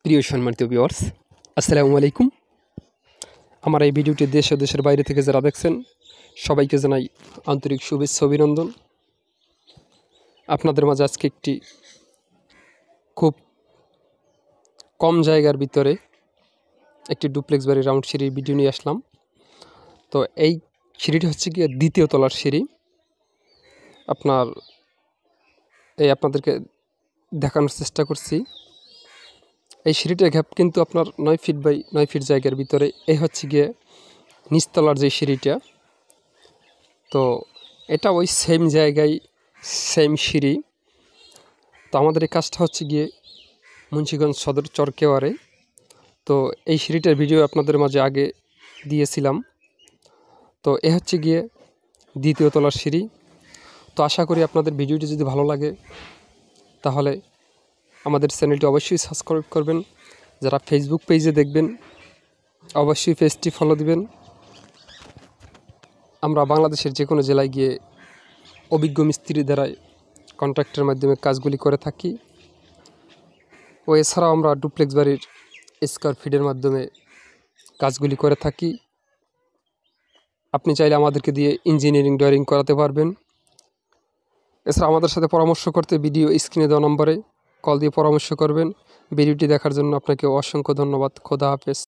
প্রিয় সম্মানিত ভিউয়ার্স, আসসালামু আলাইকুম। আমার এই ভিডিওটি দেশ ও দেশের বাইরে থেকে যারা দেখছেন সবাইকে জানাই আন্তরিক শুভেচ্ছা অভিনন্দন। আপনাদের মাঝে আজকে একটি খুব কম জায়গার ভিতরে একটি ডুপ্লেক্স বাড়ির রাউন্ড সিঁড়ির ভিডিও নিয়ে আসলাম। তো এই সিঁড়িটি হচ্ছে গিয়ে দ্বিতীয় তলার সিঁড়ি। আপনাদেরকে দেখানোর চেষ্টা করছি। এই সিঁড়িটার গ্যাপ কিন্তু আপনার 9 ফিট বাই 9 ফিট জায়গার ভিতরে। এই হচ্ছে গিয়ে নিচতলার যে সিঁড়িটা, তো এটা ওই সেম জায়গায় সেম সিঁড়ি। তো আমাদের এই কাজটা হচ্ছে গিয়ে মুন্সিগঞ্জ সদর চরকেওয়ারে। তো এই সিঁড়িটার ভিডিও আপনাদের মাঝে আগে দিয়েছিলাম। তো এ হচ্ছে গিয়ে দ্বিতীয় তলার সিঁড়ি। তো আশা করি আপনাদের ভিডিওটি যদি ভালো লাগে তাহলে আমাদের চ্যানেলটি অবশ্যই সাবস্ক্রাইব করবেন। যারা ফেসবুক পেজে দেখবেন অবশ্যই পেজটি ফলো দিবেন। আমরা বাংলাদেশের যে কোনো জেলায় গিয়ে অভিজ্ঞ মিস্ত্রি দ্বারাই কন্ট্রাক্টের মাধ্যমে কাজগুলি করে থাকি। ও এছাড়াও আমরা ডুপ্লেক্স বাড়ির স্কোয়ার ফিটের মাধ্যমে কাজগুলি করে থাকি। আপনি চাইলে আমাদেরকে দিয়ে ইঞ্জিনিয়ারিং ড্রয়িং করাতে পারবেন। এছাড়া আমাদের সাথে পরামর্শ করতে ভিডিও স্ক্রিনে দেওয়া নম্বরে কল দিয়ে পরামর্শ করবেন। ভিডিওটি দেখার জন্য আপনাকে অসংখ্য ধন্যবাদ। খোদা হাফেজ।